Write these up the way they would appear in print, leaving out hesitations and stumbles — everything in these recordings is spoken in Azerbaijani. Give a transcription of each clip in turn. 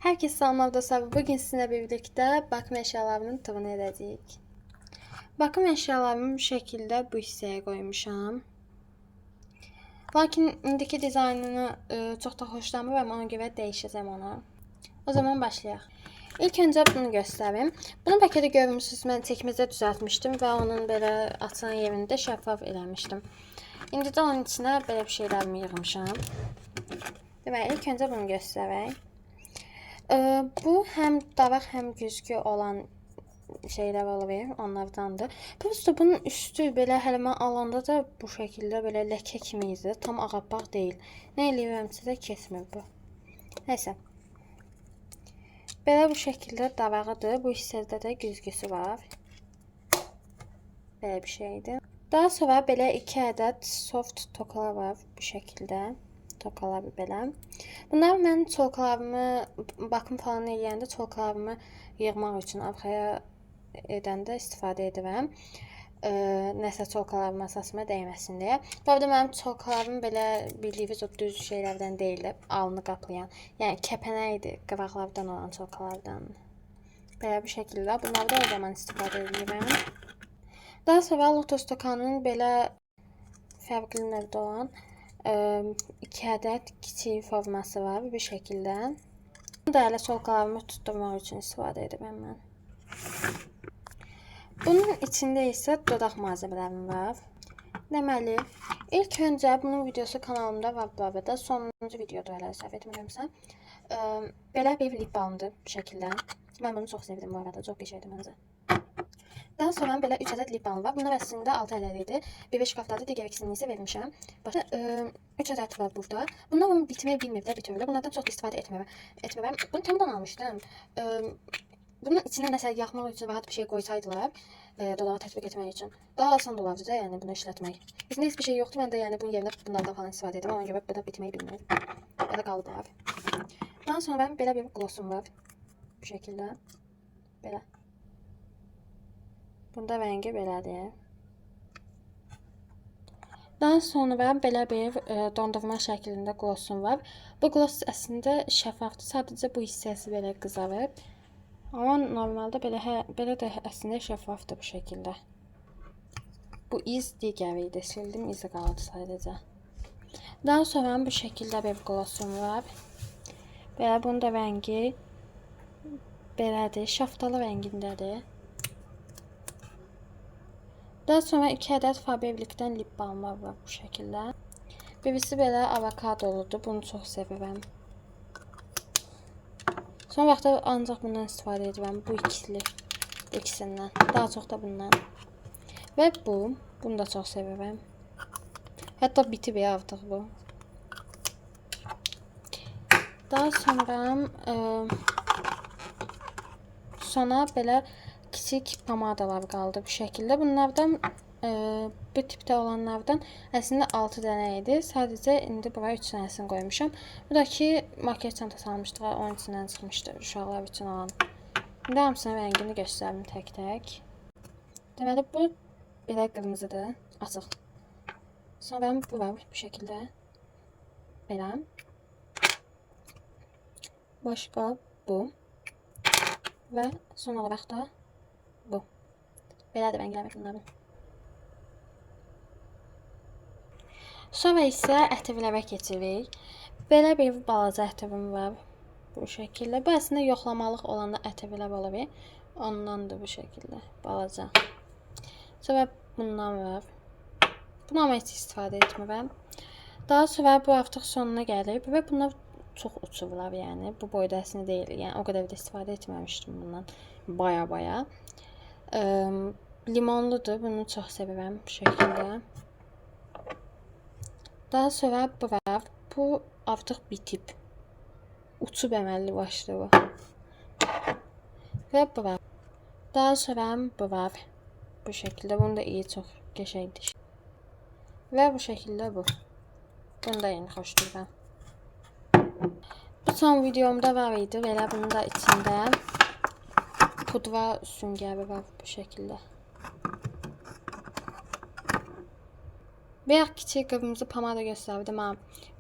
Herkese selamlar. Bugün sizinle birlikte bakım eşyalarımın tavını edəcəyik. Bakım eşyalarımı bu şəkildə bu hissəyə qoymuşam. Lakin indiki dizaynını çox da xoşlamıram, ona görə dəyişəcəm onu. O zaman başlayaq. İlk öncə bunu göstərim. Bunu bəlkə də görmüsünüz, mən çəkməcə düzəltmişdim və onun belə açılan yerini də şəffaf eləmişdim. İndi də onun içinə belə bir şeylərimi yığmışam. Deməli, ilk öncə bunu göstərək. Bu həm davaq, həm güzgü olan şeylər olabilir, onlardandır. Prosto bunun üstü belə hələ mən alanda da bu şəkildə belə ləkə kimi idi. Tam ağappaq deyil. Nə eləyirəmsə də kesmir bu. Nəysə. Belə bu şəkildə davağıdır. Bu hissədə də güzgüsü var. Belə bir şeydir. Daha sonra belə 2 ədəd soft tokalar var bu şəkildə. Tokalar belə. Bunlar mən çolkalarımı bakım falan eləyəndə çolkalarımı yığmaq üçün arxaya edəndə istifadə edirəm. Nəsə çolkalarım əsasıma dəyməsin deyə. Bu arada mənim çolkalarım belə bildiyiniz o düz şeylərdən deyildi, alnı qaplayan. Yəni kəpənək idi, qıraqlardan olan çolkalardan. Belə bir şəkildə bunları da o zaman istifadə edirəm. Daha sonra Lotus Tokanın belə fərqli növdə olan 2 ədəd kiçik forması var bu şəkildə. Bunu da elə çolkalarımı tutturmaq üçün istifadə edirəm mən. Bunun içində isə dodaq malzemələrim var. Deməli, ilk öncə bunun videosu kanalımda var bu arada. Sonuncu videoda elə səhv etmirəmsə. Belə bir lip balmdır bu şəkildə. Mən bunu çox sevdim bu arada, çox qəşəngdir məncə. Daha sonra belə 3 ədəd lip balm var. Bunlar əslində 6 ədəd idi. Bir şkafdadır, digər ikisini isə vermişəm. Başqa 3 ədəd var burada. Bunlar bitməyi bilmir də bütövlə. Bunlardan çox istifadə etmirəm. Bunu tamdan almışdım. Bunun içinə nəsə yaxmaq üçün rahat bir şey qoysaydılar, dodağa tətbiq etmək üçün daha asan olardı da, yəni bunu işlətmək. İçində heç bir şey yoxdur. Mən də yəni bunun yerinə bunlardan falan istifadə edirəm. Ona görə bu da bitməyi bilmir. Belə qalıblar. Daha sonra belə bir glossum var. Bu şəkildə. Belə. Bunda rəngi belədir. Daha sonra belə bir dondurma şəklində glossum var. Bu gloss əslində şəffafdır. Sadəcə bu hissəsi belə qızarıb. Amma normalda belə də əslində şəffafdır bu şəkildə. Bu iz digəri idi. Sildim, izi qaldı sadəcə. Daha sonra bu şəkildə bir glossum var. Belə bunun da rəngi belədir. Şaftalı rəngindədir. Daha sonra 2 ədəd Faberlic'dən lip balm var bu şəkildə. Birisi belə avokadoludur. Bunu çox sevirəm. Son vaxtda ancaq bundan istifadə edirəm. Bu ikisindən. Daha çox da bundan. Və bu. Bunu da çox sevirəm. Hətta bitib artıq bu. Daha sonra belə kiçik pomadalar qaldı bu şəkildə. Bunlardan bu tipdə olanlardan əslində 6 dənə idi. Sadəcə indi bura 3 dənəsini qoymuşam. Bu da ki, makyaj çantası almışdıq, onun içindən çıxmışdı uşaqlar üçün olan. İndi hamısının rəngini göstərim tək-tək. Deməli, bu belə qırmızıdır, açıq. Sonra bu var bu şəkildə. Belə. Başqa bu. Və son olaraq da bu. Belədir rəngləri bunların. Sonra isə ətirlərə keçirik. Belə bir balaca ətirim var. Bu şəkildə. Bu əslində yoxlamalıq olanda ətirlər olur. Ondandır bu şəkildə. Balaca. Sonra bundan var. Bunu amma heç istifadə etmirəm. Daha sonra bu artıq sonuna gəlib və bunlar çox uçurlar yəni. Bu boyda əslində deyil. Yəni o qədər də istifadə etməmişdim bundan. Baya. Limonludur. Bunu çox sevirəm bu şəkildə. Daha sonra bu var. Bu artıq bitib. Uçub əməlli başlı bu. Və bu var. Daha sonra bu var. Bu şəkildə. Bunu da iyi, çox qəşəngdir. Və bu şəkildə bu. Bunu da yeni xoşlayıram. Bu son videomda var idi. Belə bunun da içində pudra süngəri var bu şəkildə. Bəyək kiçik qırmızı pomada göstərdim.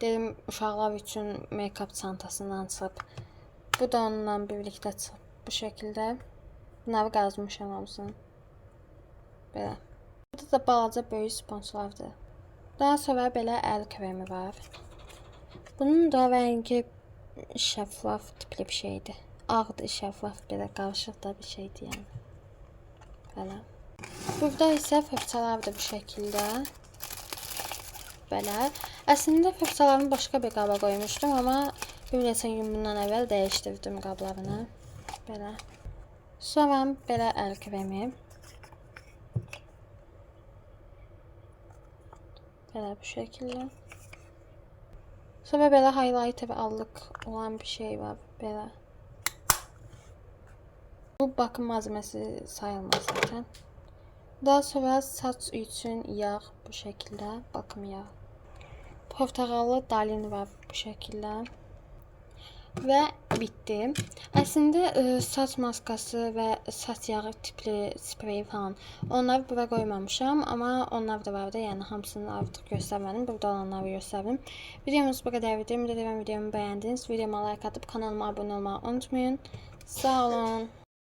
Dedim uşaqlar üçün make-up çantasından çıxıb Bu da onunla birlikdə çıxıb bu şəkildə. Bunları qazmışam hamısını. Belə. Burada da balaca böyük sponjlardır. Daha sonra belə əl kremi var. Bunun da rəngi şəffaf tipli bir şeydir. Ağdır, şəffaf, belə qarışıq da bir şeydir yəni. Belə. Burada isə fırçalar da bu şəkildə. Belə. Əslində fırçalarımı başqa bir qaba qoymuşdum, amma bir neçə gün bundan əvvəl dəyişdirdim qablarını. Belə. Sonra belə əl kremi. Belə bu şəkildə. Sonra belə highlighter allıq olan bir şey var. Belə. Bu bakım malzəməsi sayılmaz zaten. Daha sonra saç üçün yağ bu şəkildə. Bakım yağı. Portağallı dalin var bu şəkildə. Və bitdi. Əslində saç maskası və saç yağı tipli sprey falan onları bura qoymamışam, amma onlar da vardı. Yəni hamısını artıq göstərmədim. Burada olanları göstərdim. Videomuz bu qədər idi. Ümid edirəm videomu bəyəndiniz. Videoma like atıb kanalıma abunə olmağı unutmayın. Sağ olun.